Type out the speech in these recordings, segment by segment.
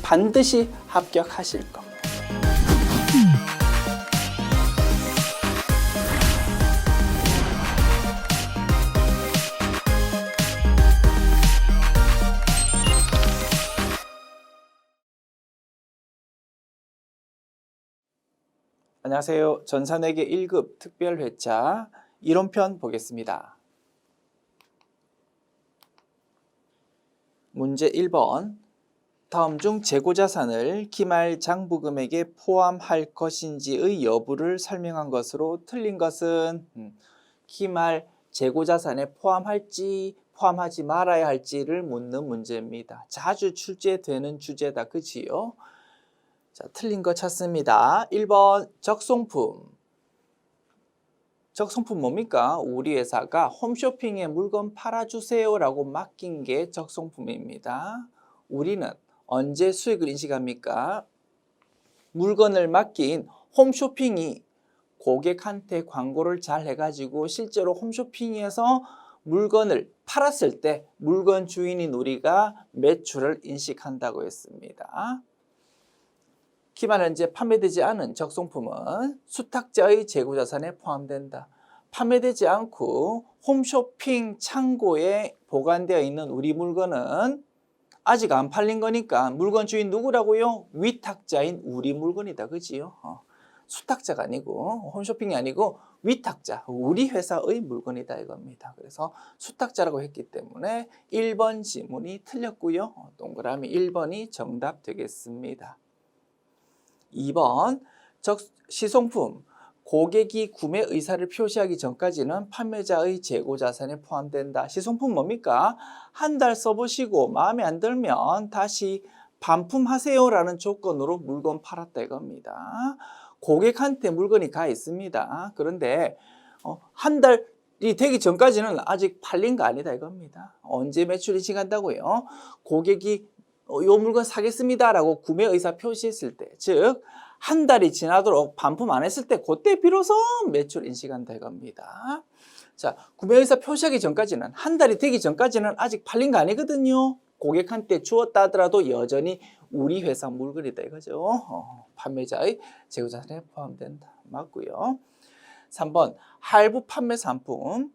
반드시 합격하실 겁니다. 안녕하세요. 전산회계 1급 특별회차 이론편 보겠습니다. 문제 1번. 다음 중 재고자산을 기말 장부금액에 포함할 것인지의 여부를 설명한 것으로 틀린 것은 기말 재고자산에 포함할지 포함하지 말아야 할지를 묻는 문제입니다. 자주 출제되는 주제다. 그치요? 자, 틀린 거 찾습니다. 1번 적송품. 적송품 뭡니까? 우리 회사가 홈쇼핑에 물건 팔아주세요 라고 맡긴 게 적송품입니다. 우리는 언제 수익을 인식합니까? 물건을 맡긴 홈쇼핑이 고객한테 광고를 잘 해가지고 실제로 홈쇼핑에서 물건을 팔았을 때 물건 주인인 우리가 매출을 인식한다고 했습니다. 기말 현재 판매되지 않은 적송품은 수탁자의 재고자산에 포함된다. 판매되지 않고 홈쇼핑 창고에 보관되어 있는 우리 물건은 아직 안 팔린 거니까 물건 주인 누구라고요? 위탁자인 우리 물건이다. 그지요? 수탁자가 아니고 홈쇼핑이 아니고 위탁자, 우리 회사의 물건이다 이겁니다. 그래서 수탁자라고 했기 때문에 1번 지문이 틀렸고요. 동그라미 1번이 정답 되겠습니다. 2번 시송품. 고객이 구매 의사를 표시하기 전까지는 판매자의 재고자산에 포함된다. 시송품 뭡니까? 한 달 써보시고 마음에 안 들면 다시 반품하세요 라는 조건으로 물건 팔았다 이겁니다. 고객한테 물건이 가 있습니다. 그런데 한 달이 되기 전까지는 아직 팔린 거 아니다 이겁니다. 언제 매출 인식한다고요? 고객이 요 물건 사겠습니다 라고 구매 의사 표시했을 때, 즉 한 달이 지나도록 반품 안 했을 때 그때 비로소 매출 인식한다 이겁니다. 자, 구매 의사 표시하기 전까지는, 한 달이 되기 전까지는 아직 팔린 거 아니거든요. 고객한테 주었다 하더라도 여전히 우리 회사 물건이다 이거죠. 판매자의 재고자산에 포함된다. 맞고요. 3번 할부 판매 상품.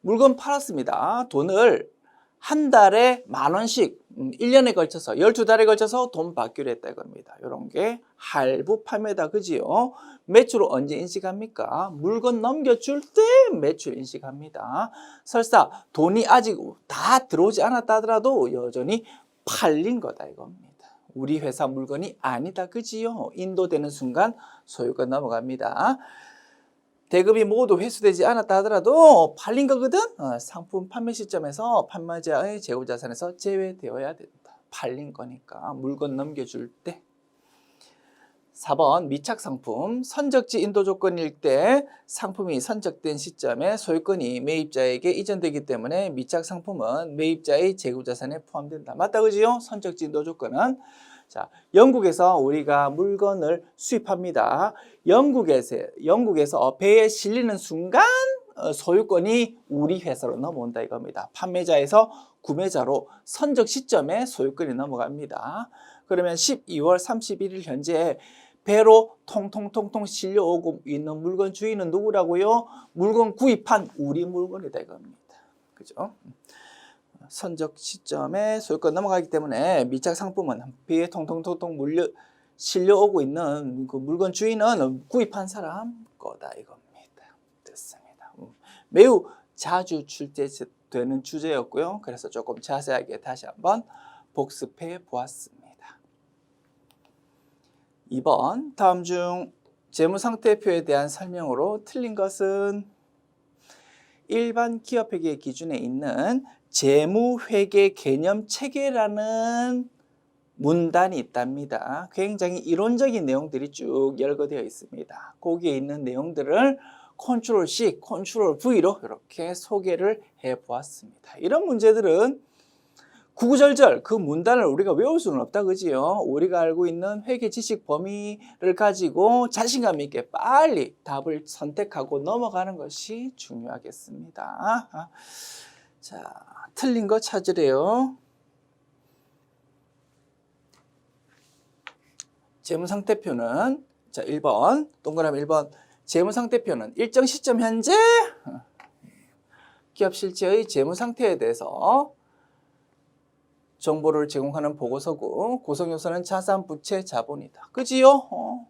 물건 팔았습니다. 돈을 한 달에 10,000원씩 1년에 걸쳐서 12달에 걸쳐서 돈 받기로 했다 이겁니다. 이런 게 할부 판매다. 그지요? 매출을 언제 인식합니까? 물건 넘겨줄 때 매출 인식합니다. 설사 돈이 아직 다 들어오지 않았다 하더라도 여전히 팔린 거다 이겁니다. 우리 회사 물건이 아니다. 그지요? 인도되는 순간 소유가 넘어갑니다. 대금이 모두 회수되지 않았다 하더라도 팔린 거거든? 상품 판매 시점에서 판매자의 재고자산에서 제외되어야 된다. 팔린 거니까 물건 넘겨줄 때. 4번 미착상품. 선적지 인도 조건일 때 상품이 선적된 시점에 소유권이 매입자에게 이전되기 때문에 미착상품은 매입자의 재고자산에 포함된다. 맞다 그지요? 선적지 인도 조건은. 자, 영국에서 우리가 물건을 수입합니다. 영국에서 배에 실리는 순간 소유권이 우리 회사로 넘어온다 이겁니다. 판매자에서 구매자로 선적 시점에 소유권이 넘어갑니다. 그러면 12월 31일 현재 배로 통통통통 실려오고 있는 물건 주인은 누구라고요? 물건 구입한 우리 물건이다 이겁니다. 그죠? 선적 시점에 소유권 넘어가기 때문에 미착 상품은 배에 통통통통 실려오고 있는 그 물건 주인은 구입한 사람 거다 이겁니다. 됐습니다. 매우 자주 출제되는 주제였고요. 그래서 조금 자세하게 다시 한번 복습해 보았습니다. 2번 다음 중 재무상태표에 대한 설명으로 틀린 것은 일반 기업회계 기준에 있는 재무회계 개념 체계라는 문단이 있답니다. 굉장히 이론적인 내용들이 쭉 열거되어 있습니다. 거기에 있는 내용들을 컨트롤 C, 컨트롤 V로 이렇게 소개를 해 보았습니다. 이런 문제들은 구구절절 그 문단을 우리가 외울 수는 없다 그지요? 우리가 알고 있는 회계 지식 범위를 가지고 자신감 있게 빨리 답을 선택하고 넘어가는 것이 중요하겠습니다. 자, 틀린 거 찾으래요. 재무상태표는 자 1번 동그라미 1번 재무상태표는 일정 시점 현재 기업 실체의 재무상태에 대해서 정보를 제공하는 보고서고 구성요소는 자산, 부채, 자본이다. 그지요?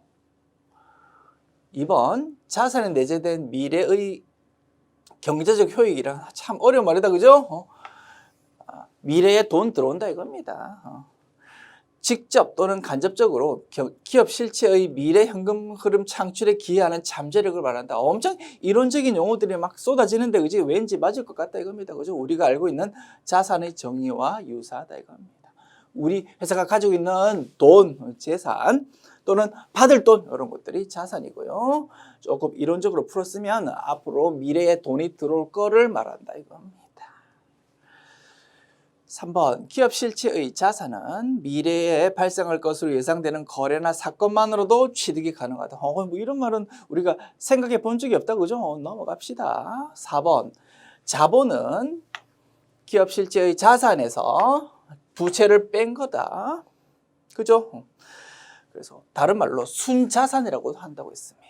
2번 자산에 내재된 미래의 경제적 효익이란 참 어려운 말이다. 그죠? 미래에 돈 들어온다 이겁니다. 직접 또는 간접적으로 기업 실체의 미래 현금 흐름 창출에 기여하는 잠재력을 말한다. 엄청 이론적인 용어들이 막 쏟아지는데 그지? 왠지 맞을 것 같다 이겁니다. 그죠? 우리가 알고 있는 자산의 정의와 유사하다 이겁니다. 우리 회사가 가지고 있는 돈, 재산 또는 받을 돈 이런 것들이 자산이고요. 조금 이론적으로 풀었으면 앞으로 미래에 돈이 들어올 거를 말한다 이겁니다. 3번 기업 실체의 자산은 미래에 발생할 것으로 예상되는 거래나 사건만으로도 취득이 가능하다. 뭐 이런 말은 우리가 생각해 본 적이 없다. 그죠? 넘어갑시다. 4번 자본은 기업 실체의 자산에서 부채를 뺀 거다. 그죠? 그래서 다른 말로 순자산이라고 한다고 했습니다.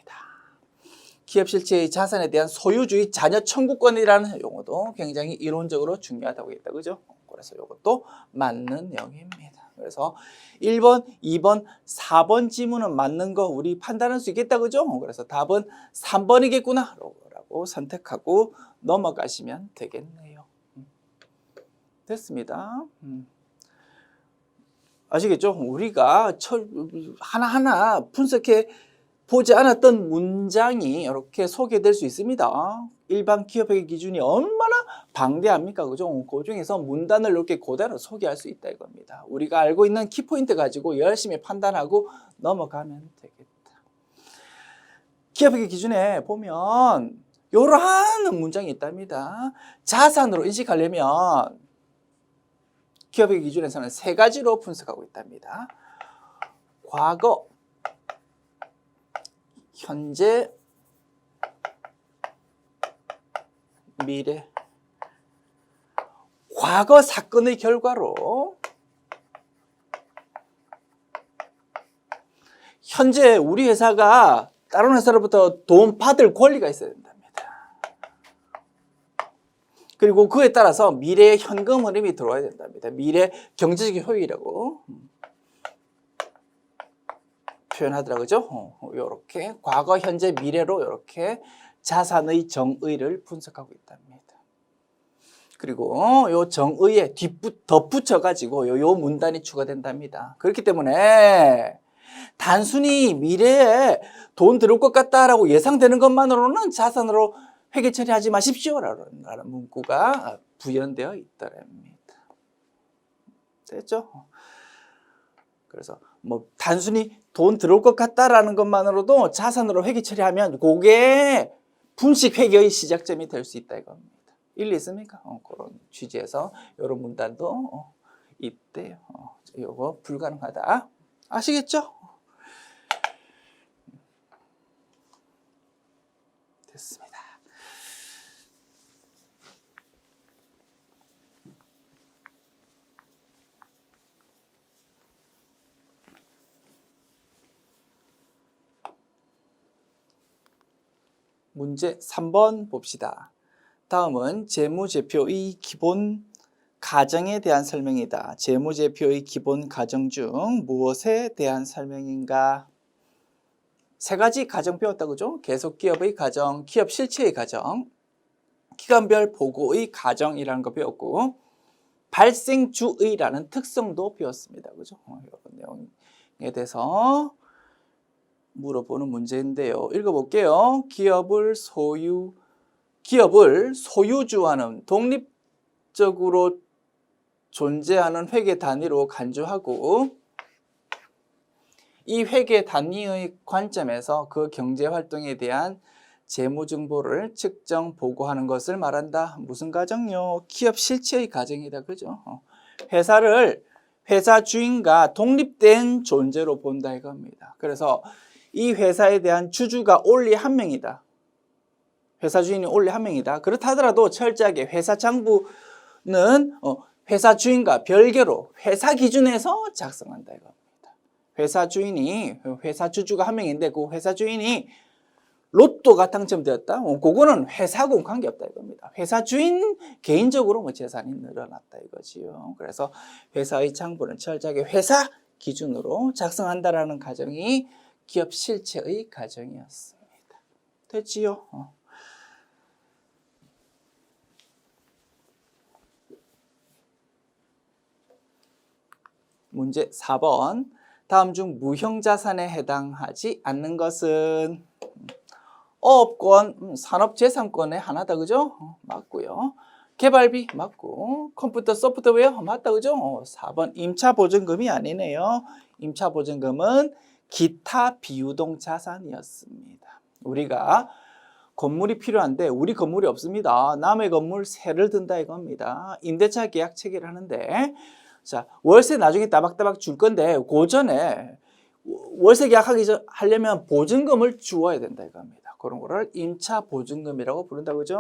기업 실체의 자산에 대한 소유주의 자녀 청구권이라는 용어도 굉장히 이론적으로 중요하다고 했다. 그죠? 그래서 이것도 맞는 내용입니다. 그래서 1번, 2번, 4번 지문은 맞는 거 우리 판단할 수 있겠다. 그죠? 그래서 답은 3번이겠구나 라고 선택하고 넘어가시면 되겠네요. 됐습니다. 아시겠죠? 우리가 하나하나 분석해 보지 않았던 문장이 이렇게 소개될 수 있습니다. 일반 기업회계 기준이 얼마나 방대합니까? 그죠? 그 중에서 문단을 이렇게 그대로 소개할 수 있다 이겁니다. 우리가 알고 있는 키포인트 가지고 열심히 판단하고 넘어가면 되겠다. 기업회계 기준에 보면 이러한 문장이 있답니다. 자산으로 인식하려면 기업회계 기준에서는 3가지로 분석하고 있답니다. 과거, 현재, 미래. 과거 사건의 결과로 현재 우리 회사가 다른 회사로부터 돈 받을 권리가 있어야 된답니다. 그리고 그에 따라서 미래의 현금 흐름이 들어와야 된답니다. 미래 경제적 효율이라고 표현하더라고요. 이렇게 과거, 현재, 미래로 이렇게 자산의 정의를 분석하고 있답니다. 그리고 요 정의에 덧붙여 가지고 요 문단이 추가된답니다. 그렇기 때문에 단순히 미래에 돈 들어올 것 같다라고 예상되는 것만으로는 자산으로 회계 처리하지 마십시오라는 문구가 부연되어 있더랍니다. 됐죠? 그래서 뭐 단순히 돈 들어올 것 같다라는 것만으로도 자산으로 회계 처리하면 그게 분식 회계의 시작점이 될 수 있다 이겁니다. 일리 있습니까? 그런 취지에서 이런 문단도 있대요. 이거 불가능하다. 아시겠죠? 됐습니다. 문제 3번 봅시다. 다음은 재무제표의 기본 가정에 대한 설명이다. 재무제표의 기본 가정 중 무엇에 대한 설명인가? 3가지 가정 배웠다. 그죠? 계속기업의 가정, 기업 실체의 가정, 기간별 보고의 가정이라는 거 배웠고 발생주의라는 특성도 배웠습니다. 그죠? 이런 내용에 대해서 물어보는 문제인데요. 읽어볼게요. 기업을 소유주와는 독립적으로 존재하는 회계 단위로 간주하고 이 회계 단위의 관점에서 그 경제 활동에 대한 재무 정보를 측정 보고하는 것을 말한다. 무슨 가정요? 기업 실체의 가정이다. 그죠? 회사를 회사 주인과 독립된 존재로 본다 이겁니다. 그래서 이 회사에 대한 주주가 only 한 명이다. 회사 주인이 only 한 명이다. 그렇다 하더라도 철저하게 회사 장부는 회사 주인과 별개로 회사 기준에서 작성한다 이겁니다. 회사 주인이 회사 주주가 한 명인데 그 회사 주인이 로또가 당첨되었다. 그거는 회사하고는 관계없다 이겁니다. 회사 주인 개인적으로 뭐 재산이 늘어났다 이거지요. 그래서 회사의 장부는 철저하게 회사 기준으로 작성한다라는 가정이 기업 실체의 가정이었습니다. 됐지요? 문제 4번. 다음 중 무형자산에 해당하지 않는 것은 어업권, 산업재산권의 하나다, 그죠? 맞고요. 개발비 맞고, 컴퓨터 소프트웨어 맞다, 그죠? 4번 임차보증금이 아니네요. 임차보증금은 기타 비유동 자산이었습니다. 우리가 건물이 필요한데 우리 건물이 없습니다. 남의 건물 세를 든다 이겁니다. 임대차 계약 체결을 하는데 자, 월세 나중에 따박따박 줄 건데 그 전에 월세 계약하기 전 하려면 보증금을 주어야 된다 이겁니다. 그런 거를 임차 보증금이라고 부른다 그죠?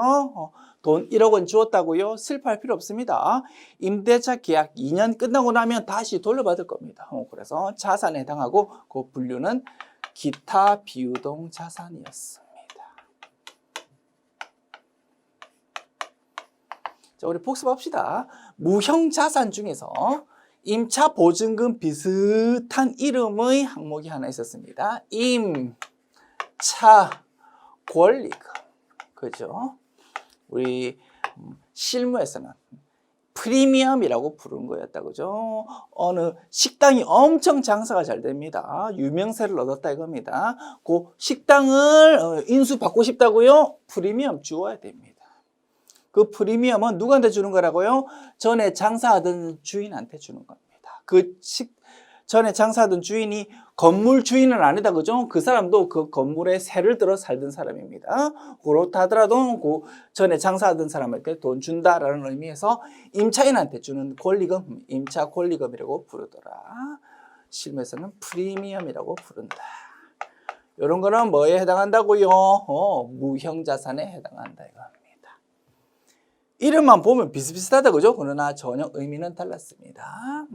돈 1억 원 주었다고요? 슬퍼할 필요 없습니다. 임대차 계약 2년 끝나고 나면 다시 돌려받을 겁니다. 그래서 자산에 해당하고 그 분류는 기타 비유동 자산이었습니다. 자, 우리 복습합시다. 무형 자산 중에서 임차 보증금 비슷한 이름의 항목이 하나 있었습니다. 임차 권리금. 그죠? 우리 실무에서는 프리미엄이라고 부른 거였다. 그죠? 어느 식당이 엄청 장사가 잘 됩니다. 유명세를 얻었다 이겁니다. 그 식당을 인수받고 싶다고요? 프리미엄 주어야 됩니다. 그 프리미엄은 누구한테 주는 거라고요? 전에 장사하던 주인한테 주는 겁니다. 전에 장사하던 주인이 건물 주인은 아니다, 그죠? 그 사람도 그 건물에 세를 들어 살던 사람입니다. 그렇다 하더라도 그 전에 장사하던 사람한테 돈 준다라는 의미에서 임차인한테 주는 권리금, 임차 권리금이라고 부르더라. 실무에서는 프리미엄이라고 부른다. 이런 거는 뭐에 해당한다고요? 무형자산에 해당한다 이거. 이름만 보면 비슷비슷하다 그죠? 그러나 전혀 의미는 달랐습니다.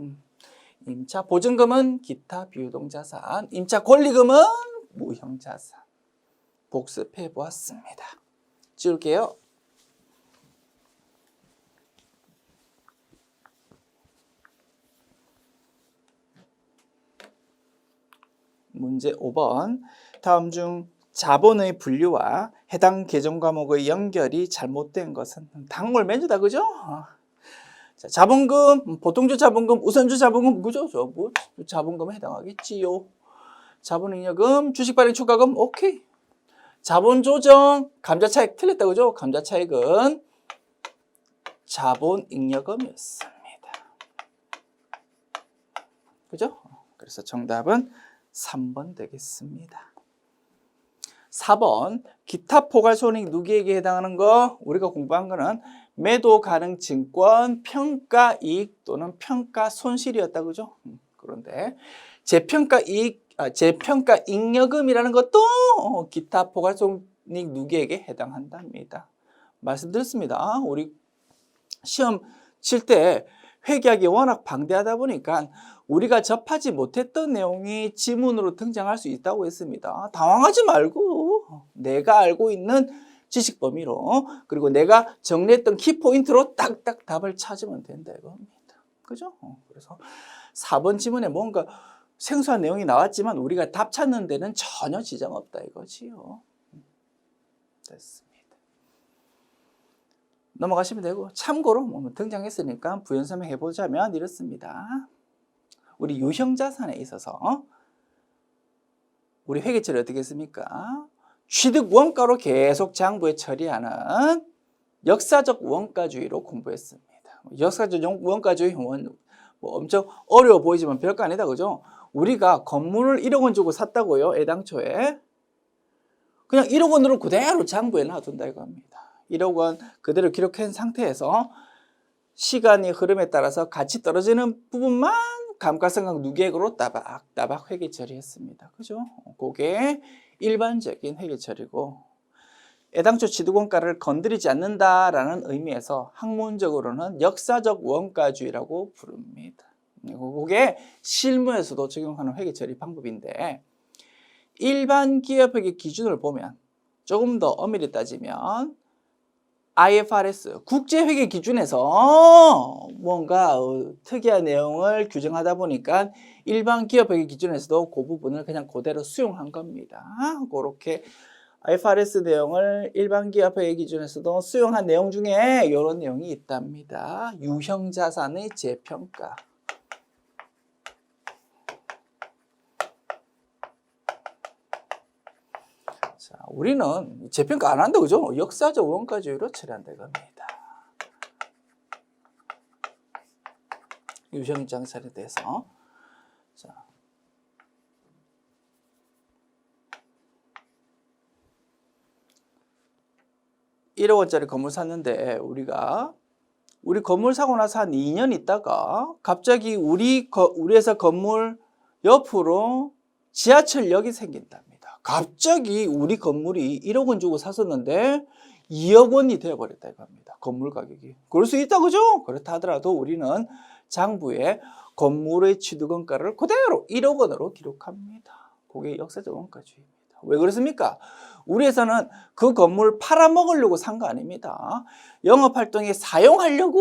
임차 보증금은 기타 비유동자산, 임차 권리금은 무형자산. 복습해 보았습니다. 지울게요. 문제 5번. 다음 중 자본의 분류와 해당 개정 과목의 연결이 잘못된 것은 단골 메뉴다 그죠? 자, 자본금, 보통주 자본금, 우선주 자본금 그죠? 뭐 자본금에 해당하겠지요. 자본잉여금, 주식발행 추가금 오케이. 자본조정, 감자차익 틀렸다 그죠? 감자차익은 자본잉여금이었습니다. 그죠? 그래서 정답은 3번 되겠습니다. 4번 기타 포괄손익 누기에게 해당하는 거 우리가 공부한 거는 매도 가능 증권 평가이익 또는 평가손실이었다 그죠? 그런데 재평가잉여금이라는 것도 기타 포괄손익 누기에게 해당한답니다. 말씀드렸습니다. 우리 시험 칠 때 회계학이 워낙 방대하다 보니까 우리가 접하지 못했던 내용이 지문으로 등장할 수 있다고 했습니다. 당황하지 말고 내가 알고 있는 지식 범위로 그리고 내가 정리했던 키포인트로 딱딱 답을 찾으면 된다 이겁니다. 그죠? 그래서 4번 지문에 뭔가 생소한 내용이 나왔지만 우리가 답 찾는 데는 전혀 지장 없다 이거지요. 됐습니다. 넘어가시면 되고 참고로 등장했으니까 부연 설명해보자면 이렇습니다. 우리 유형자산에 있어서 우리 회계처리 어떻게 했습니까? 취득 원가로 계속 장부에 처리하는 역사적 원가주의로 공부했습니다. 역사적 원가주의 뭐 엄청 어려워 보이지만 별거 아니다 그죠? 우리가 건물을 1억 원 주고 샀다고요 애당초에 그냥 1억 원으로 그대로 장부에 놔둔다 이겁니다. 1억 원 그대로 기록한 상태에서 시간이 흐름에 따라서 가치 떨어지는 부분만 감가상각 누계액으로 따박따박 회계 처리했습니다. 그죠? 그게 일반적인 회계 처리고 애당초 취득원가를 건드리지 않는다라는 의미에서 학문적으로는 역사적 원가주의라고 부릅니다. 그게 실무에서도 적용하는 회계 처리 방법인데 일반 기업회계 기준을 보면 조금 더 엄밀히 따지면 IFRS 국제회계 기준에서 뭔가 특이한 내용을 규정하다 보니까 일반 기업회계 기준에서도 그 부분을 그냥 그대로 수용한 겁니다. 그렇게 IFRS 내용을 일반 기업회계 기준에서도 수용한 내용 중에 이런 내용이 있답니다. 유형자산의 재평가. 자, 우리는 재평가 안 한다, 그죠? 역사적 원가주의로 처리한다 이겁니다. 유형자산에 대해서. 자. (1억 원짜리) 건물 샀는데 우리 건물 사고 나서 한 2년 있다가 갑자기 우리 회사 건물 옆으로 지하철역이 생긴답니다. 갑자기 우리 건물이 1억 원 주고 샀었는데 2억 원이 되어버렸다 이겁니다. 건물 가격이. 그럴 수 있다, 그죠? 그렇다 하더라도 우리는 장부에 건물의 취득원가를 그대로 1억 원으로 기록합니다. 그게 역사적 원가주의입니다. 왜 그렇습니까? 우리 회사는 그 건물 팔아먹으려고 산 거 아닙니다. 영업활동에 사용하려고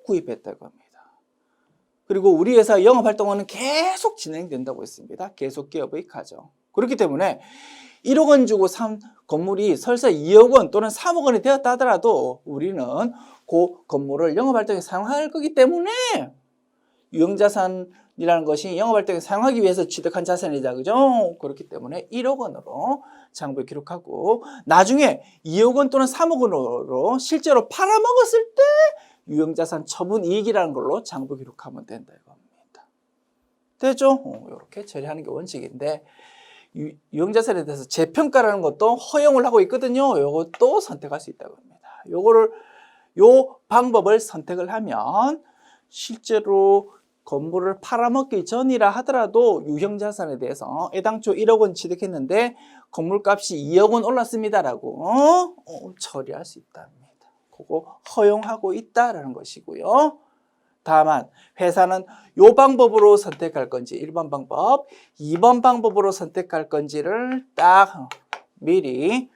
구입했다고 합니다. 그리고 우리 회사 영업활동은 계속 진행된다고 했습니다. 계속 기업의 가정. 그렇기 때문에 1억 원 주고 산 건물이 설사 2억 원 또는 3억 원이 되었다 하더라도 우리는 그 건물을 영업활동에 사용할 거기 때문에 유형자산이라는 것이 영업활동에 사용하기 위해서 취득한 자산이다, 그죠? 그렇기 때문에 1억 원으로 장부에 기록하고 나중에 2억 원 또는 3억 원으로 실제로 팔아먹었을 때 유형자산 처분 이익이라는 걸로 장부 기록하면 된다 이겁니다. 되죠? 이렇게 처리하는 게 원칙인데 유형자산에 대해서 재평가라는 것도 허용을 하고 있거든요. 이것도 선택할 수 있다고 합니다. 요 방법을 선택을 하면 실제로 건물을 팔아먹기 전이라 하더라도 유형자산에 대해서 애당초 1억 원 취득했는데 건물값이 2억 원 올랐습니다라고 처리할 수 있답니다. 그거 허용하고 있다라는 것이고요. 다만 회사는 요 방법으로 선택할 건지 1번 방법, 2번 방법으로 선택할 건지를 딱 미리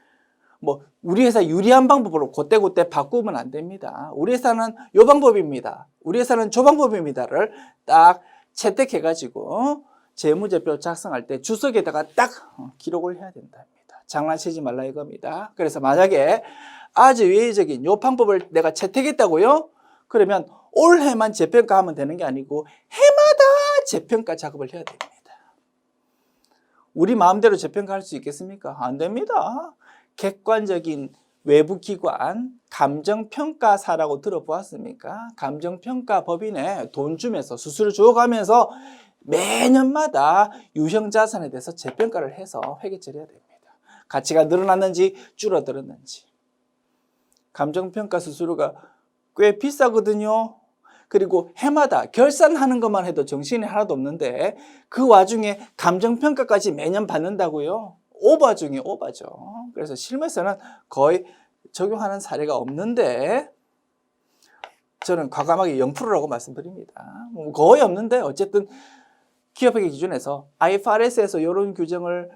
우리 회사 유리한 방법으로 그때 바꾸면 안 됩니다. 우리 회사는 요 방법입니다. 우리 회사는 저 방법입니다를 딱 채택해가지고 재무제표 작성할 때 주석에다가 딱 기록을 해야 된답니다. 장난치지 말라 이겁니다. 그래서 만약에 아주 외의적인 요 방법을 내가 채택했다고요? 그러면 올해만 재평가하면 되는 게 아니고 해마다 재평가 작업을 해야 됩니다. 우리 마음대로 재평가할 수 있겠습니까? 안 됩니다. 객관적인 외부 기관 감정평가사라고 들어보았습니까? 감정평가 법인에 돈 주면서 수수료 줘가면서 매년마다 유형자산에 대해서 재평가를 해서 회계 처리해야 됩니다. 가치가 늘어났는지 줄어들었는지. 감정평가 수수료가 꽤 비싸거든요. 그리고 해마다 결산하는 것만 해도 정신이 하나도 없는데 그 와중에 감정평가까지 매년 받는다고요? 오버 중에 오버죠. 그래서 실무에서는 거의 적용하는 사례가 없는데 저는 과감하게 0%라고 말씀드립니다. 거의 없는데 어쨌든 기업회계 기준에서 IFRS에서 이런 규정을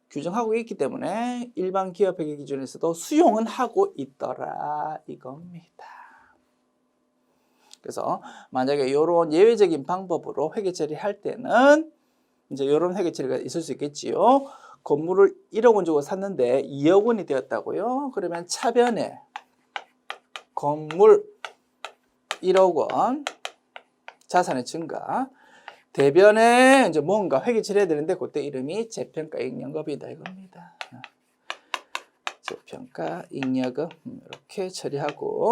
규정하고 있기 때문에 일반 기업회계 기준에서도 수용은 하고 있더라 이겁니다. 그래서 만약에 이런 예외적인 방법으로 회계 처리할 때는 이제 이런 회계 처리가 있을 수 있겠지요. 건물을 1억 원 주고 샀는데 2억 원이 되었다고요? 그러면 차변에 건물 1억 원 자산의 증가, 대변에 이제 뭔가 회계 처리해야 되는데 그때 이름이 재평가 잉여금이다 이겁니다. 재평가 잉여금 이렇게 처리하고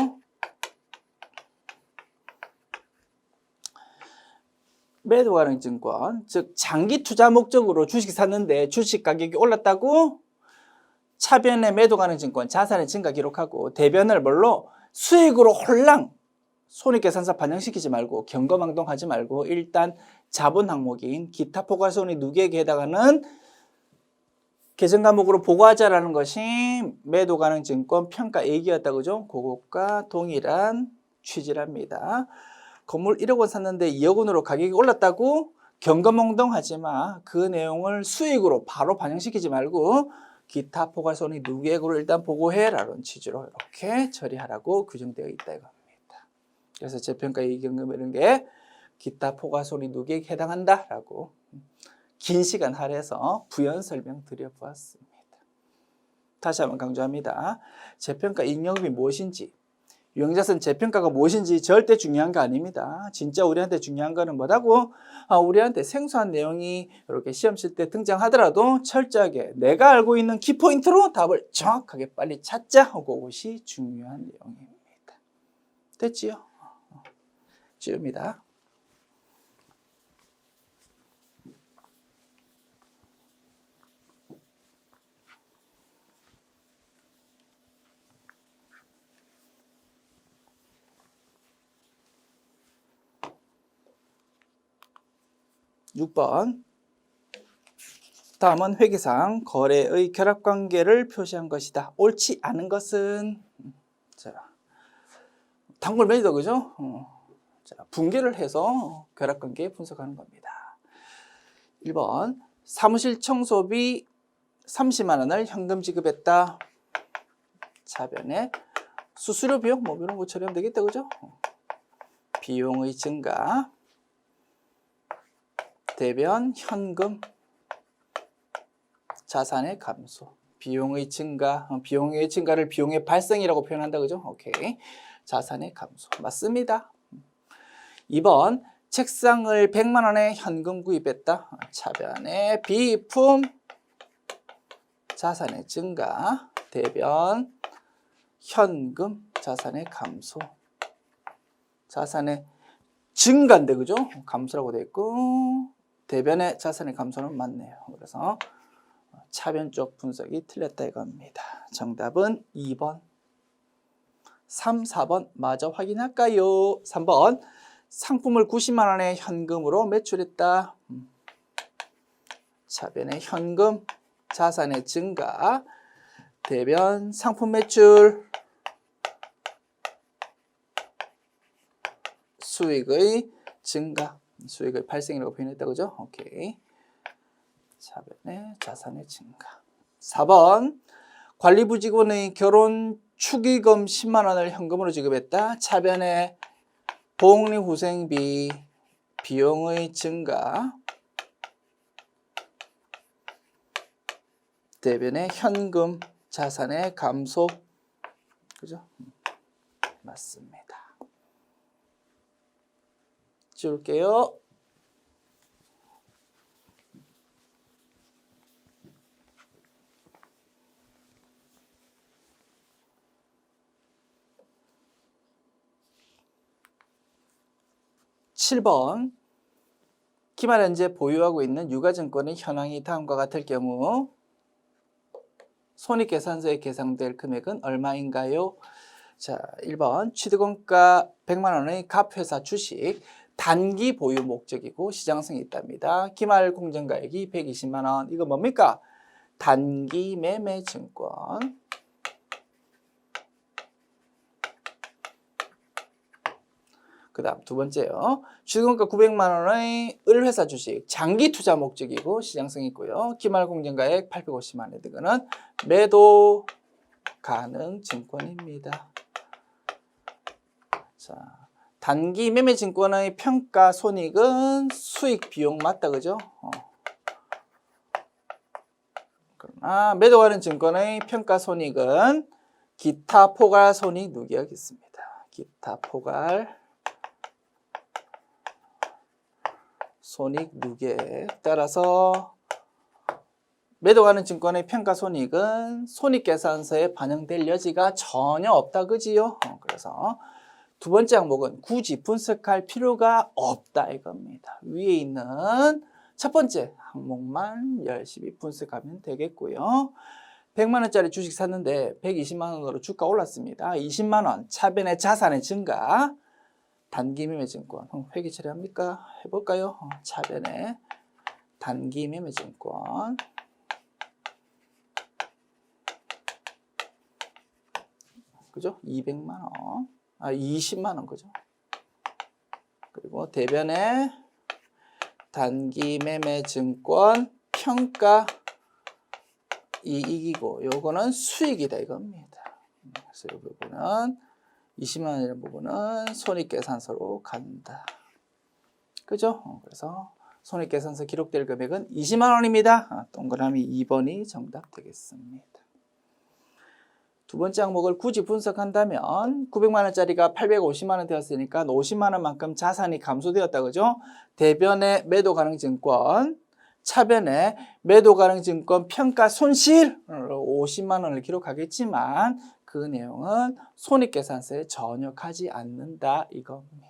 매도 가능 증권, 즉 장기 투자 목적으로 주식 샀는데 주식 가격이 올랐다고 차변에 매도 가능 증권 자산의 증가 기록하고 대변을 뭘로 수익으로 홀랑 손익계산서 반영시키지 말고 경거망동하지 말고 일단 자본 항목인 기타 포괄손익 누계액에 해당하는 계정 과목으로 보고하자라는 것이 매도 가능 증권 평가 얘기였다 그죠? 그것과 동일한 취지랍니다. 건물 1억 원 샀는데 2억 원으로 가격이 올랐다고 경거멍덩하지 마. 그 내용을 수익으로 바로 반영시키지 말고 기타 포괄손익 누계액으로 일단 보고해라는 취지로 이렇게 처리하라고 규정되어 있다 이겁니다. 그래서 재평가 이익경금 이런 게 기타 포괄손익 누계액에 해당한다라고 긴 시간 할애해서 부연 설명 드려보았습니다. 다시 한번 강조합니다. 재평가 이익영업이 무엇인지, 유형자산 재평가가 무엇인지 절대 중요한 거 아닙니다. 진짜 우리한테 중요한 거는 뭐라고? 우리한테 생소한 내용이 이렇게 시험 칠 때 등장하더라도 철저하게 내가 알고 있는 키포인트로 답을 정확하게 빨리 찾자. 그것이 중요한 내용입니다. 됐지요? 지웁니다. 6번. 다음은 회계상 거래의 결합관계를 표시한 것이다. 옳지 않은 것은 자, 단골 매니저 그죠? 자, 분개를 해서 결합관계 분석하는 겁니다. 1번 사무실 청소비 30만 원을 현금 지급했다. 차변에 수수료 비용 뭐 이런 거 처리하면 되겠다 그죠? 비용의 증가 대변 현금 자산의 감소 비용의 증가 비용의 증가를 비용의 발생이라고 표현한다 그죠? 오케이. 자산의 감소 맞습니다. 2번 책상을 100만 원에 현금 구입했다. 차변에 비품 자산의 증가 대변 현금 자산의 감소 자산의 증가인데 그죠? 감소라고 되어 있고 대변의 자산의 감소는 맞네요. 그래서 차변 쪽 분석이 틀렸다 이겁니다. 정답은 2번 3, 4번 마저 확인할까요? 3번 상품을 90만 원에 현금으로 매출했다. 차변의 현금 자산의 증가 대변 상품 매출 수익의 증가 수익의 발생이라고 표현했다 그죠? 오케이. 차변의 자산의 증가 4번 관리부 직원의 결혼 축의금 10만 원을 현금으로 지급했다. 차변의 복리후생비 비용의 증가 대변의 현금 자산의 감소 그죠? 맞습니다. 지울게요. (7번) 기말 현재 보유하고 있는 유가증권의 현황이 다음과 같을 경우 손익계산서에 계산될 금액은 얼마인가요? 자, 1번 취득원가 100만 원의 갑회사 주식 단기 보유 목적이고 시장성이 있답니다. 기말 공정가액이 120만 원. 이거 뭡니까? 단기 매매 증권. 그 다음 두 번째요. 취득원가 900만 원의 을회사 주식 장기 투자 목적이고 시장성이 있고요. 기말 공정가액 850만 원. 이거는 매도 가능 증권입니다. 자, 단기 매매 증권의 평가 손익은 수익 비용 맞다 그죠? 그러나 매도 가능 증권의 평가 손익은 기타 포괄 손익 누계액이 있습니다. 기타 포괄 손익 누계액 따라서 매도 가능 증권의 평가 손익은 손익계산서에 반영될 여지가 전혀 없다 그지요? 그래서 두 번째 항목은 굳이 분석할 필요가 없다 이겁니다. 위에 있는 첫 번째 항목만 열심히 분석하면 되겠고요. 100만 원짜리 주식 샀는데 120만 원으로 주가 올랐습니다. 20만 원 차변의 자산의 증가 단기 매매 증권 회계 처리합니까? 해볼까요? 차변의 단기 매매 증권 그죠? 200만 원 20만 원 그죠? 그리고 대변의 단기 매매 증권 평가 이익이고 요거는 수익이다 이겁니다. 그래서 이 부분은 20만 원이라는 부분은 손익계산서로 간다. 그죠? 그래서 손익계산서 기록될 금액은 20만 원입니다. 동그라미 2번이 정답 되겠습니다. 두 번째 항목을 굳이 분석한다면 900만 원짜리가 850만 원 되었으니까 50만 원만큼 자산이 감소되었다. 그죠? 대변의 매도 가능 증권, 차변의 매도 가능 증권 평가 손실 50만 원을 기록하겠지만 그 내용은 손익계산서에 전역하지 않는다 이겁니다.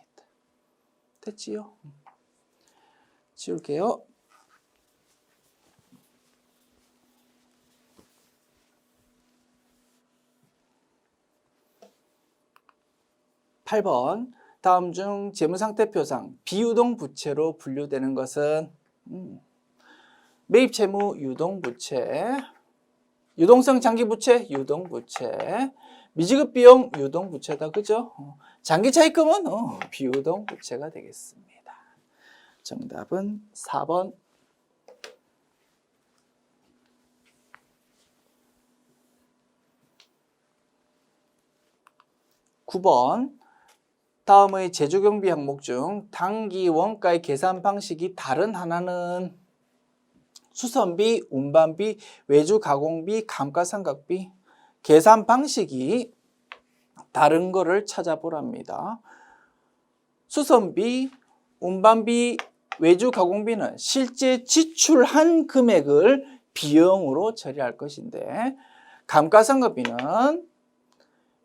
됐지요? 지울게요. 8번 다음 중 재무상태표상 비유동 부채로 분류되는 것은 매입채무 유동부채, 유동성 장기부채 유동부채, 미지급비용 유동부채다. 그죠? 장기차입금은 비유동부채가 되겠습니다. 정답은 4번. 9번 다음의 제조경비 항목 중 단기 원가의 계산 방식이 다른 하나는 수선비, 운반비, 외주 가공비, 감가상각비. 계산 방식이 다른 거를 찾아보랍니다. 수선비, 운반비, 외주 가공비는 실제 지출한 금액을 비용으로 처리할 것인데 감가상각비는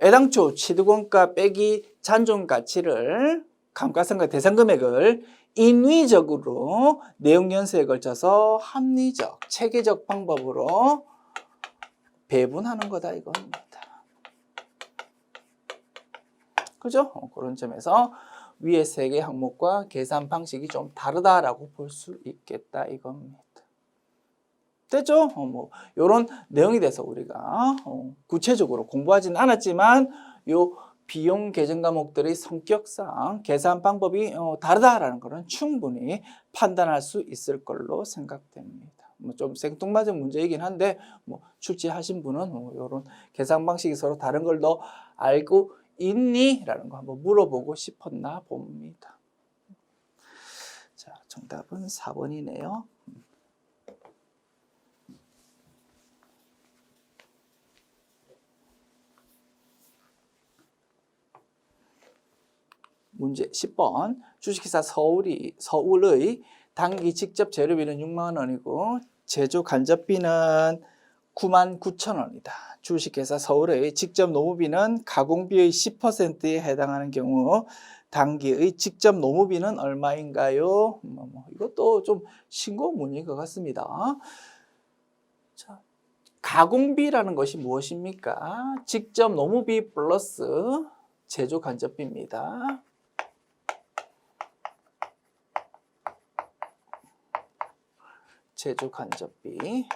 애당초 취득원가 빼기 잔존가치를 감가상각 대상 금액을 인위적으로 내용연수에 걸쳐서 합리적, 체계적 방법으로 배분하는 거다 이겁니다. 그죠? 그런 점에서 위에 세 개 항목과 계산 방식이 좀 다르다라고 볼 수 있겠다 이겁니다. 됐죠? 이런 내용에 대해서 우리가 구체적으로 공부하지는 않았지만 요 비용 계정 과목들의 성격상 계산 방법이 다르다라는 것은 충분히 판단할 수 있을 걸로 생각됩니다. 좀 생뚱맞은 문제이긴 한데 출제하신 분은 이런 계산 방식이 서로 다른 걸 너 알고 있니? 라는 거 한번 물어보고 싶었나 봅니다. 자, 정답은 4번이네요. 문제 10번 주식회사 서울의 단기 직접 재료비는 6만 원이고 제조 간접비는 99,000원이다. 주식회사 서울의 직접 노무비는 가공비의 10%에 해당하는 경우 단기의 직접 노무비는 얼마인가요? 이것도 좀 신고문인 것 같습니다. 자, 가공비라는 것이 무엇입니까? 직접 노무비 플러스 제조 간접비입니다. 제조 간접비.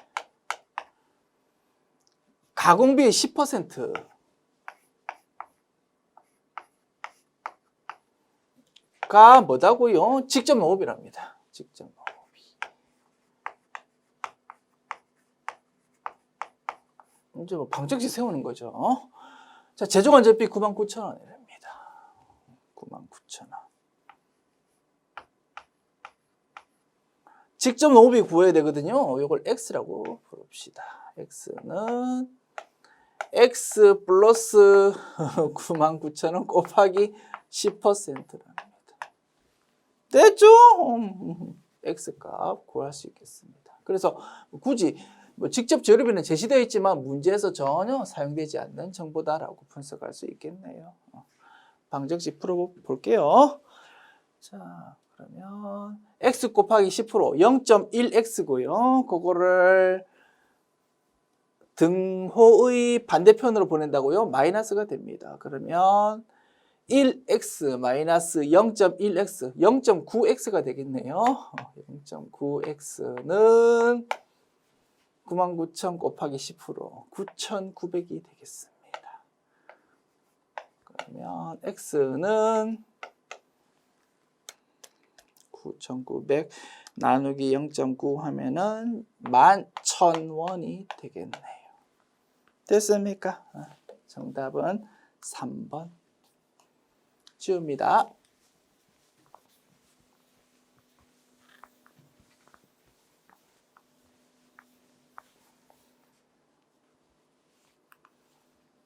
가공비의 10%가 뭐다고요? 직접 노무비랍니다. 직접 노무비. 이제 방정식 세우는 거죠. 자, 제조 간접비 99,000원이랍니다. 99,000원. 직접 노무비 구해야 되거든요. 이걸 X라고 부릅시다. X는 X 플러스 99,000원 곱하기 10%랍니다. 됐죠? X값 구할 수 있겠습니다. 그래서 굳이 직접 재료비는 제시되어 있지만 문제에서 전혀 사용되지 않는 정보다라고 분석할 수 있겠네요. 방정식 풀어볼게요. 자, 그러면 X 곱하기 10% 0.1X고요. 그거를 등호의 반대편으로 보낸다고요? 마이너스가 됩니다. 그러면 1x 마이너스 0.1x 0.9x가 되겠네요. 0.9x는 99,000 곱하기 10% 9,900이 되겠습니다. 그러면 x는 9,900 나누기 0.9 하면은 11,000원이 되겠네요. 됐습니까? 정답은 3번. 지웁니다.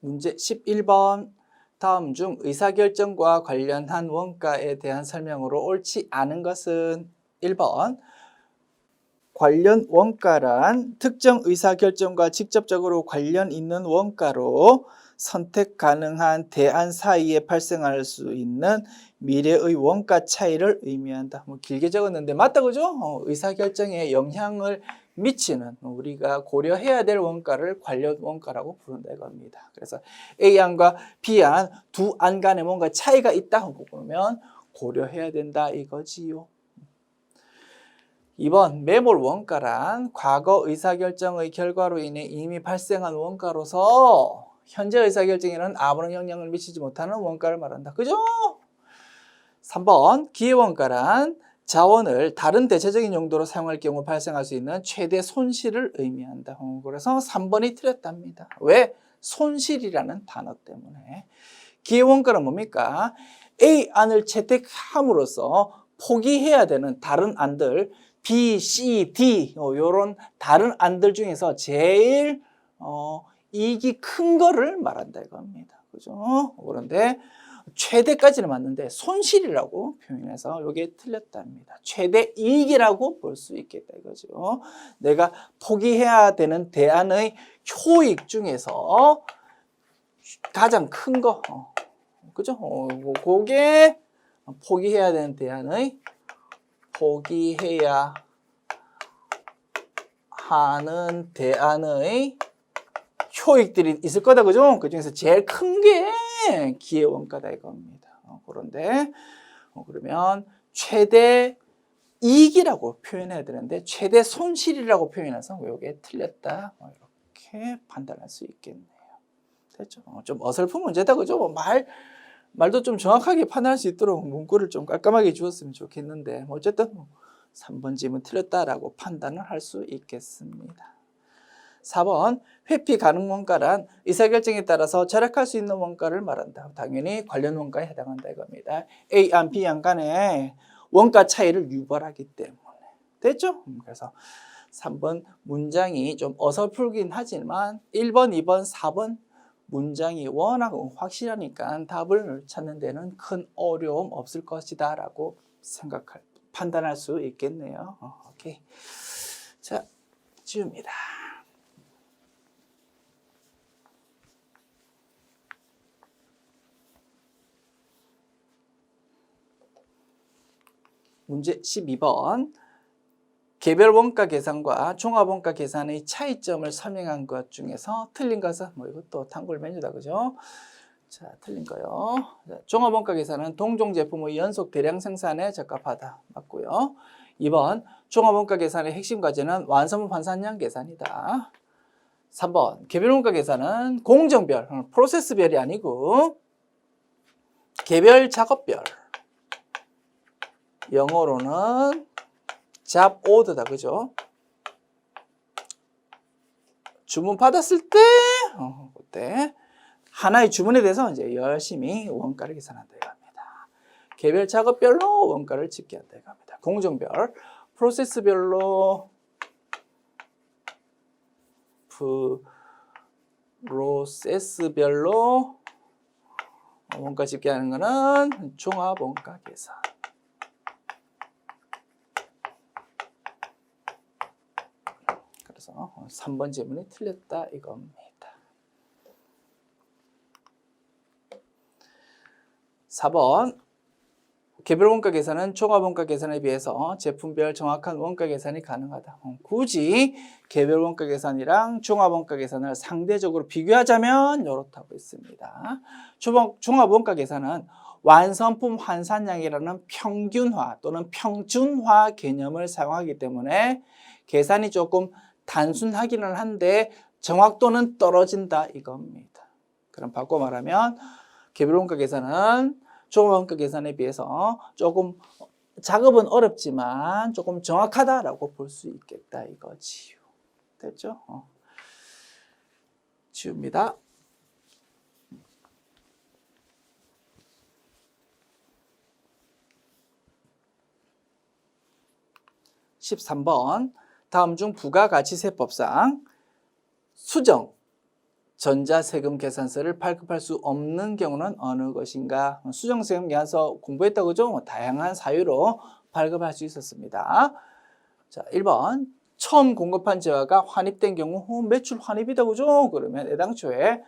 문제 11번. 다음 중 의사결정과 관련한 원가에 대한 설명으로 옳지 않은 것은 1번. 관련 원가란 특정 의사결정과 직접적으로 관련 있는 원가로 선택 가능한 대안 사이에 발생할 수 있는 미래의 원가 차이를 의미한다. 뭐 길게 적었는데 맞다 그죠? 의사결정에 영향을 미치는 우리가 고려해야 될 원가를 관련 원가라고 부른다 이겁니다. 그래서 A안과 B안 두 안 간에 뭔가 차이가 있다고 보면 고려해야 된다 이거지요. 2번 매몰 원가란 과거 의사결정의 결과로 인해 이미 발생한 원가로서 현재 의사결정에는 아무런 영향을 미치지 못하는 원가를 말한다. 그죠? 3번 기회원가란 자원을 다른 대체적인 용도로 사용할 경우 발생할 수 있는 최대 손실을 의미한다. 그래서 3번이 틀렸답니다. 왜? 손실이라는 단어 때문에. 기회원가는 뭡니까? A안을 채택함으로써 포기해야 되는 다른 안들 B, C, D 이런 다른 안들 중에서 제일 이익이 큰 거를 말한다 이겁니다. 그죠? 그런데 최대까지는 맞는데 손실이라고 표현해서 이게 틀렸답니다. 최대 이익이라고 볼 수 있겠다 이거죠. 내가 포기해야 되는 대안의 효익 중에서 가장 큰 거, 그죠? 그게 포기해야 되는 대안의 포기해야 하는 대안의 효익들이 있을 거다, 그죠? 그 중에서 제일 큰 게 기회원가다 이겁니다. 그런데 그러면 최대 이익이라고 표현해야 되는데 최대 손실이라고 표현해서 이게 틀렸다 이렇게 판단할 수 있겠네요. 됐죠? 좀 어설픈 문제다, 그죠? 말도 좀 정확하게 판단할 수 있도록 문구를 좀 깔끔하게 주었으면 좋겠는데 어쨌든 3번 질문 틀렸다라고 판단을 할 수 있겠습니다. 4번 회피 가능 원가란 의사결정에 따라서 절약할 수 있는 원가를 말한다. 당연히 관련 원가에 해당한다 이겁니다. A안, B안 간에 원가 차이를 유발하기 때문에. 됐죠? 그래서 3번 문장이 좀 어설프긴 하지만 1번, 2번, 4번 문장이 워낙 확실하니까 답을 찾는 데는 큰 어려움 없을 것이다 라고 판단할 수 있겠네요. 오케이. 자, 지웁니다. 문제 12번. 개별 원가 계산과 종합 원가 계산의 차이점을 설명한 것 중에서 틀린 것은 이것도 단골 메뉴다, 그죠? 자, 틀린 거요. 종합 원가 계산은 동종 제품의 연속 대량 생산에 적합하다. 맞고요. 2번 종합 원가 계산의 핵심 과제는 완성품 환산량 계산이다. 3번 개별 원가 계산은 공정별, 프로세스별이 아니고 개별 작업별. 영어로는 잡 오더다, 그죠? 주문 받았을 때, 그때 하나의 주문에 대해서 이제 열심히 원가를 계산한다 이겁니다. 개별 작업별로 원가를 집계 한다 이겁니다. 공정별, 프로세스별로 원가 집계하는 거는 종합 원가 계산. 그래서 3번 질문이 틀렸다 이겁니다. 4번 개별 원가 계산은 종합 원가 계산에 비해서 제품별 정확한 원가 계산이 가능하다. 굳이 개별 원가 계산이랑 종합 원가 계산을 상대적으로 비교하자면 이렇다고 했습니다. 종합 원가 계산은 완성품 환산량이라는 평균화 또는 평준화 개념을 사용하기 때문에 계산이 조금 단순하기는 한데 정확도는 떨어진다 이겁니다. 그럼 바꿔 말하면 개별 원가 계산은 종합 원가 계산에 비해서 조금 작업은 어렵지만 조금 정확하다라고 볼 수 있겠다 이거지요. 됐죠? 지웁니다. 13번 다음 중 부가가치세법상 수정 전자세금 계산서를 발급할 수 없는 경우는 어느 것인가? 수정세금 계산서 공부했다고 그죠? 다양한 사유로 발급할 수 있었습니다. 자, 1번 처음 공급한 재화가 환입된 경우 매출 환입이다 그죠? 그러면 애당초에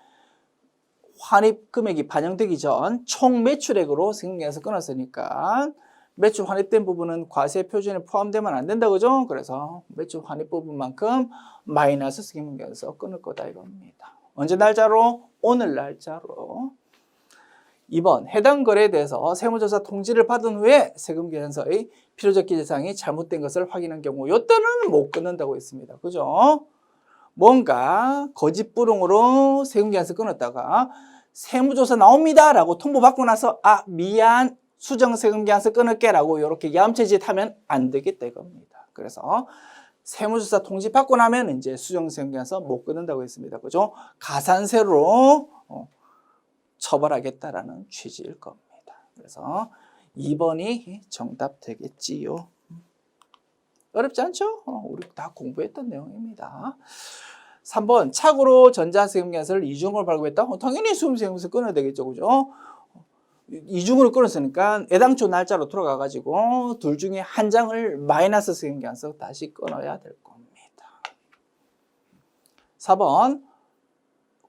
환입 금액이 반영되기 전 총 매출액으로 세금계산서 끊었으니까 매출 환입된 부분은 과세 표준에 포함되면 안 된다 그죠? 그래서 매출 환입 부분만큼 마이너스 세금계산서 끊을 거다 이겁니다. 언제 날짜로? 오늘 날짜로. 2번 해당 거래에 대해서 세무조사 통지를 받은 후에 세금계산서의 필요적 기재사항이 잘못된 것을 확인한 경우 이때는 못 끊는다고 했습니다. 그죠? 뭔가 거짓부릉으로 세금계산서 끊었다가 세무조사 나옵니다 라고 통보받고 나서 미안 수정세금계산서 끊을게 라고 이렇게 얌체짓 하면 안 되겠다 이겁니다. 그래서 세무조사 통지 받고 나면 이제 수정세금계산서 못 끊는다고 했습니다. 그죠? 가산세로 처벌하겠다라는 취지일 겁니다. 그래서 2번이 정답 되겠지요. 어렵지 않죠? 우리 다 공부했던 내용입니다. 3번 착오로 전자세금계산서를 이중으로 발급했다? 당연히 수음세금계산서 끊어야 되겠죠. 그죠? 이중으로 끊었으니까 애당초 날짜로 돌아가가지고 둘 중에 한 장을 마이너스 세금계산서 다시 끊어야 될 겁니다. 4번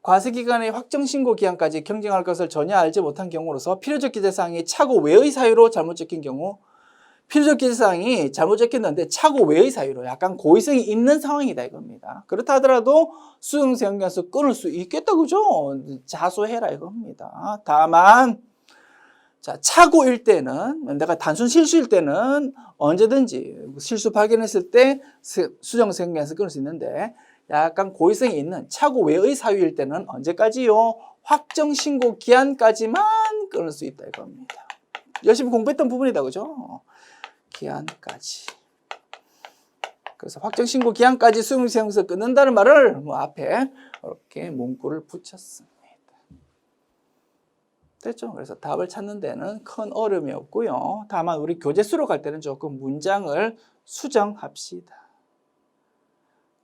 과세기간의 확정신고기한까지 경쟁할 것을 전혀 알지 못한 경우로서 필요적 기재사항이 착오 외의 사유로 잘못 적힌 경우 필요적 기재사항이 잘못 적혔는데 착오 외의 사유로 약간 고의성이 있는 상황이다 이겁니다. 그렇다 하더라도 수정세금계산서 끊을 수 있겠다 그죠? 자수해라 이겁니다. 다만 자, 착오일 때는 내가 단순 실수일 때는 언제든지 실수 발견했을 때 수정세금계산서 끊을 수 있는데 약간 고의성이 있는 착오 외의 사유일 때는 언제까지요? 확정신고 기한까지만 끊을 수 있다 이겁니다. 열심히 공부했던 부분이다 그죠? 기한까지. 그래서 확정신고 기한까지 수정세금계산서 끊는다는 말을 앞에 이렇게 문구를 붙였습니다. 됐죠? 그래서 답을 찾는 데는 큰 어려움이 없고요. 다만 우리 교재수로 갈 때는 조금 문장을 수정합시다.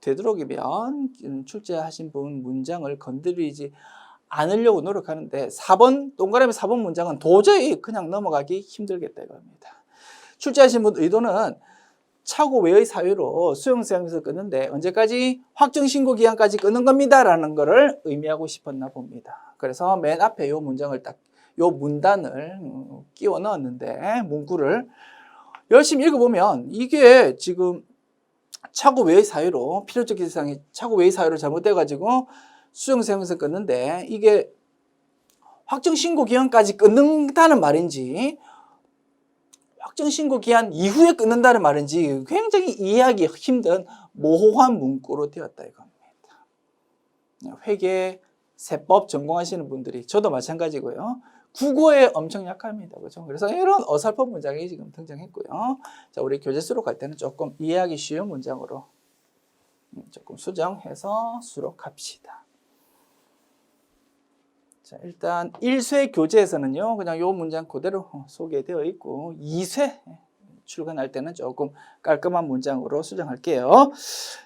되도록이면 출제하신 분 문장을 건드리지 않으려고 노력하는데 4번 동그라미 4번 문장은 도저히 그냥 넘어가기 힘들겠다 이겁니다. 출제하신 분 의도는 착오 외의 사유로 수정세금계산서 끊는데 언제까지 확정신고 기한까지 끊는 겁니다 라는 거를 의미하고 싶었나 봅니다. 그래서 맨 앞에 요 문장을 딱 요 문단을 끼워 넣었는데 문구를 열심히 읽어보면 이게 지금 착오 외의 사유로 필요적 기재사항이 착오 외의 사유로 잘못돼가지고 수정세금계산서 끊는데 이게 확정신고 기한까지 끊는다는 말인지 확정신고 기한 이후에 끊는다는 말인지 굉장히 이해하기 힘든 모호한 문구로 되었다 이겁니다. 회계, 세법 전공하시는 분들이 저도 마찬가지고요. 국어에 엄청 약합니다. 그죠? 그래서 이런 어설픈 문장이 지금 등장했고요. 자, 우리 교재수로 갈 때는 조금 이해하기 쉬운 문장으로 조금 수정해서 수록합시다. 자, 일단 1쇄 교재에서는요, 그냥 요 문장 그대로 소개되어 있고 2쇄 출근할 때는 조금 깔끔한 문장으로 수정할게요.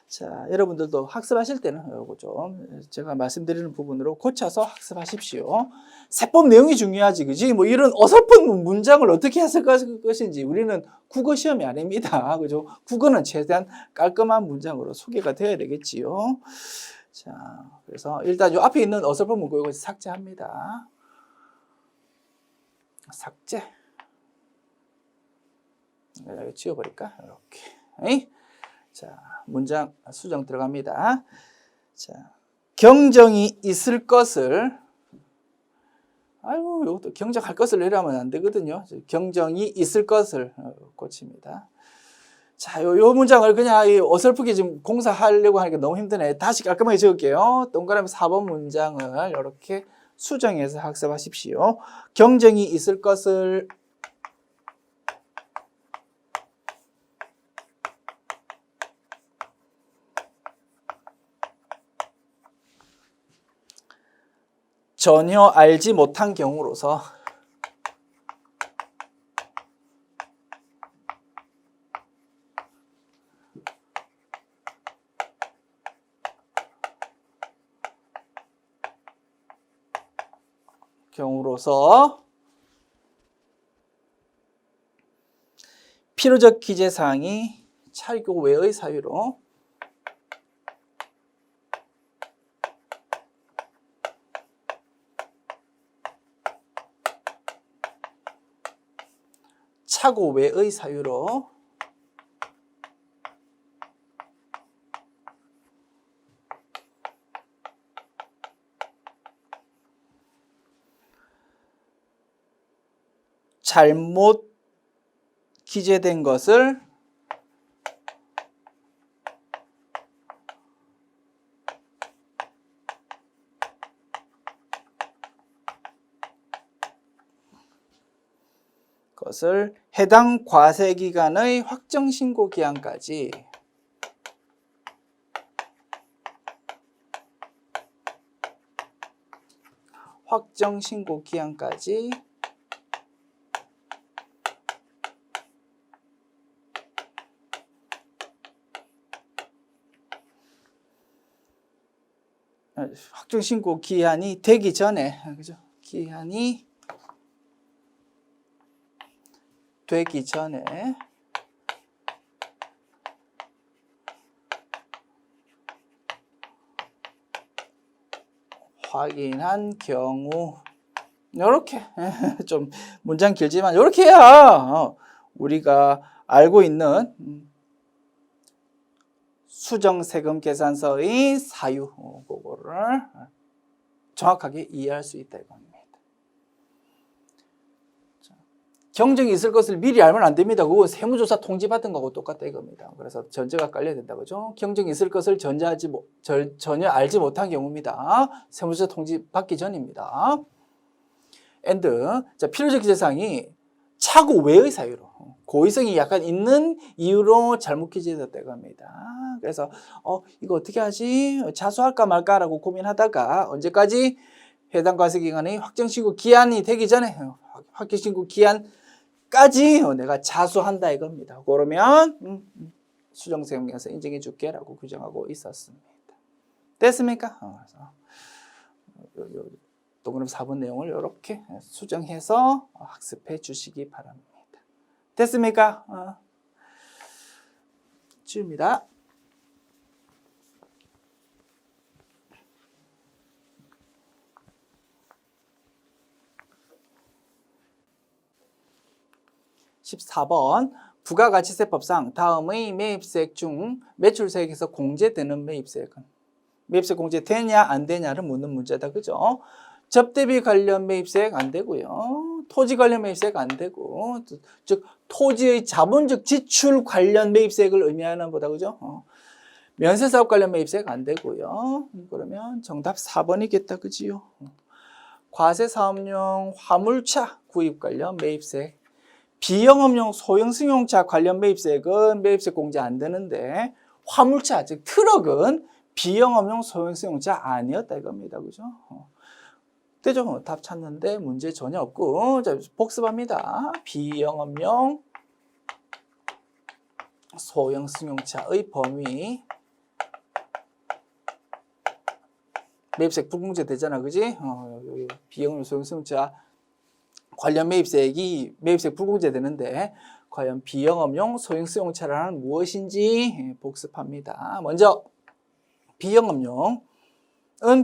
자, 여러분들도 학습하실 때는 요거 좀 제가 말씀드리는 부분으로 고쳐서 학습하십시오. 세법 내용이 중요하지, 그지? 뭐 이런 어설픈 문장을 어떻게 했을 것인지 우리는 국어 시험이 아닙니다. 그죠? 국어는 최대한 깔끔한 문장으로 소개가 되어야 되겠지요. 자, 그래서 일단 요 앞에 있는 어설픈 문구 이거 삭제합니다. 삭제. 이거 지워버릴까? 이렇게. 자, 문장 수정 들어갑니다. 자, 경정이 있을 것을, 아유, 이것도 경정할 것을 이러면 안 되거든요. 경정이 있을 것을 고칩니다. 자, 요 문장을 그냥 어설프게 지금 공사하려고 하니까 너무 힘드네. 다시 깔끔하게 적을게요. 동그라미 4번 문장을 이렇게 수정해서 학습하십시오. 경정이 있을 것을 전혀 알지 못한 경우로서 필요적 기재사항이 차교 외의 사유로 차고 외의 사유로 잘못 기재된 것을 해당 과세기간의 확정신고 기한까지 확정신고 기한이 되기 전에, 그죠? 기한이 되기 전에 확인한 경우, 이렇게 좀 문장 길지만 이렇게 해야 우리가 알고 있는 수정세금 계산서의 사유, 그거를 정확하게 이해할 수 있다 이겁니다. 경정이 있을 것을 미리 알면 안 됩니다. 그거 세무조사 통지받은 거하고 똑같다 이겁니다. 그래서 전제가 깔려야 된다, 그죠? 경정이 있을 것을 전혀 알지 못한 경우입니다. 세무조사 통지받기 전입니다. 자, 필요적 기재사항이 차고 외의 사유로, 고의성이 약간 있는 이유로 잘못 기재됐다 이겁니다. 그래서 이거 어떻게 하지? 자수할까 말까라고 고민하다가 언제까지? 해당 과세기간의 확정신고 기한이 되기 전에, 확정신고 기한까지 내가 자수한다 이겁니다. 그러면 수정세금에서 인정해 줄게라고 규정하고 있었습니다. 됐습니까? 그래서 동그라미 4번 내용을 이렇게 수정해서 학습해 주시기 바랍니다. 됐습니까? 지웁니다. 14번 부가가치세법상 다음의 매입세액 중 매출세액에서 공제되는 매입세액은, 매입세액 공제되냐 안 되냐를 묻는 문제다, 그죠? 접대비 관련 매입세액 안 되고요. 토지 관련 매입세액 안 되고, 즉 토지의 자본적 지출 관련 매입세액을 의미하는 거다, 그죠? 면세사업 관련 매입세액 안 되고요. 그러면 정답 4번이겠다, 그지요? 과세사업용 화물차 구입 관련 매입세액, 비영업용 소형 승용차 관련 매입세액은 매입세액 공제 안 되는데, 화물차, 즉 트럭은 비영업용 소형 승용차 아니었다 이겁니다, 그죠? 되죠? 답 찾는데 문제 전혀 없고, 자, 복습합니다. 비영업용 소형 승용차의 범위, 매입세액 불공제 되잖아, 그지? 비영업용 소형 승용차 관련 매입세액 불공제 되는데, 과연 비영업용 소형 승용차란 무엇인지 복습합니다. 먼저 비영업용은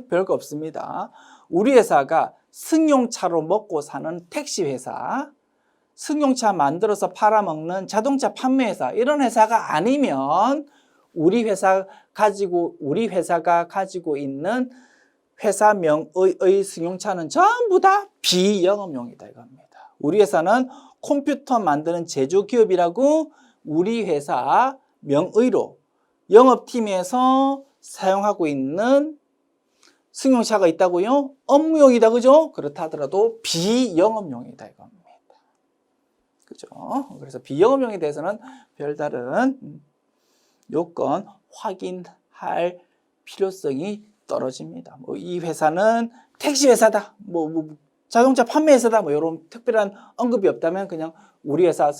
별거 없습니다. 우리 회사가 승용차로 먹고 사는 택시회사, 승용차 만들어서 팔아먹는 자동차 판매회사, 이런 회사가 아니면 우리 회사가 가지고 있는 회사명의 승용차는 전부 다 비영업용이다 이겁니다. 우리 회사는 컴퓨터 만드는 제조기업이라고 우리 회사 명의로 영업팀에서 사용하고 있는 승용차가 있다고요? 업무용이다, 그죠? 그렇다 하더라도 비영업용이다 이겁니다. 그죠? 그래서 비영업용에 대해서는 별다른 요건 확인할 필요성이 떨어집니다. 이 회사는 택시 회사다, 뭐 자동차 판매 회사다, 뭐 이런 특별한 언급이 없다면 그냥 우리 회사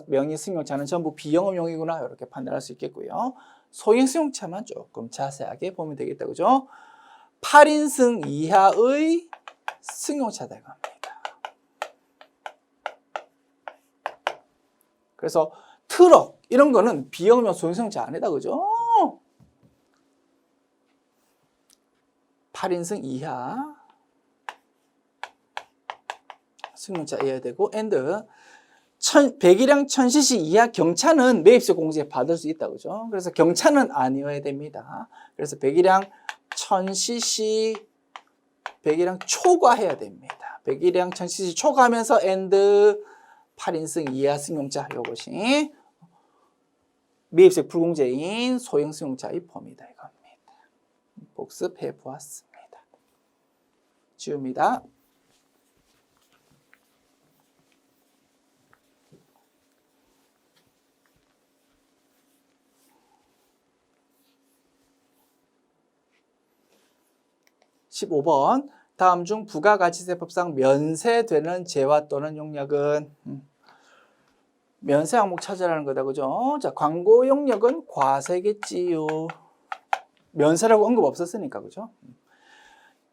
명의 승용차는 전부 비영업용이구나 이렇게 판단할 수 있겠고요. 소형 승용차만 조금 자세하게 보면 되겠다, 그죠? 8인승 이하의 승용차다 이겁니다. 그래서 트럭 이런 거는 비영업용 소형 승용차 아니다, 그죠? 8인승 이하 승용차여야 되고, 배기량 1000cc 이하 경차는 매입세 공제 받을 수 있다, 그죠? 그래서 경차는 아니어야 됩니다. 그래서 배기량 1000cc, 배기량 초과해야 됩니다. 배기량 1000cc 초과하면서 8인승 이하 승용차, 이것이 매입세 불공제인 소형 승용차의 범위다, 이겁니다. 복습해 보았습니다. 지웁니다. (15번) 다음 중 부가가치세법상 면세되는 재화 또는 용역은 면세 항목 찾으라는 거다, 그죠? 자, 광고 용역은 과세겠지요. 면세라고 언급 없었으니까, 그죠?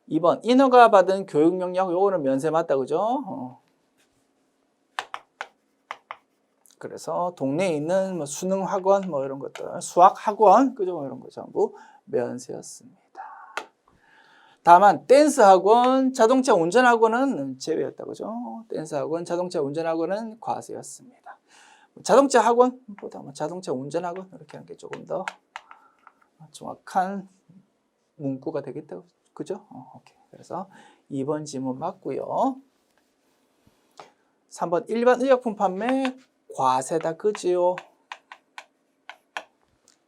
2번 인허가 받은 교육 용역, 요거는 면세 맞다, 그죠? 그래서 동네에 있는 뭐 수능 학원, 뭐 이런 것들, 수학 학원, 그죠? 이런 거 전부 면세였습니다. 다만 댄스 학원, 자동차 운전 학원은 제외였다, 그죠? 댄스 학원, 자동차 운전 학원은 과세였습니다. 자동차 학원보다 자동차 운전 학원 이렇게 하는 게 조금 더 정확한 문구가 되겠다, 그죠? 오케이. 그래서 2번 지문 맞고요. 3번 일반 의약품 판매 과세다, 그지요?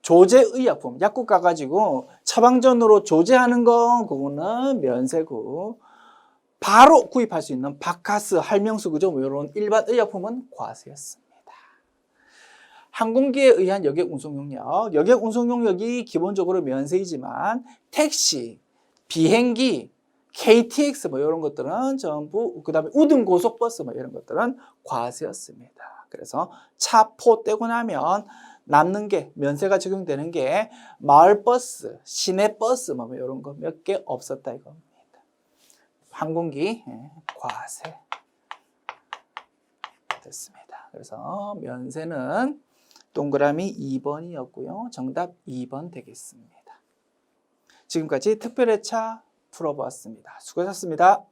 조제의약품, 약국 가가지고 처방전으로 조제하는 건 그거는 면세고, 바로 구입할 수 있는 바카스, 할명수, 그죠? 뭐 이런 일반 의약품은 과세였습니다. 항공기에 의한 여객 운송 용역, 여객 운송 용역이 기본적으로 면세이지만 택시, 비행기, KTX 뭐 이런 것들은 전부, 그다음에 우등 고속버스 뭐 이런 것들은 과세였습니다. 그래서 차포 떼고 나면 남는 게, 면세가 적용되는 게 마을버스, 시내버스 뭐 이런 거 몇 개 없었다 이겁니다. 항공기 과세 됐습니다. 그래서 면세는 동그라미 2번이었고요. 정답 2번 되겠습니다. 지금까지 특별회차 풀어보았습니다. 수고하셨습니다.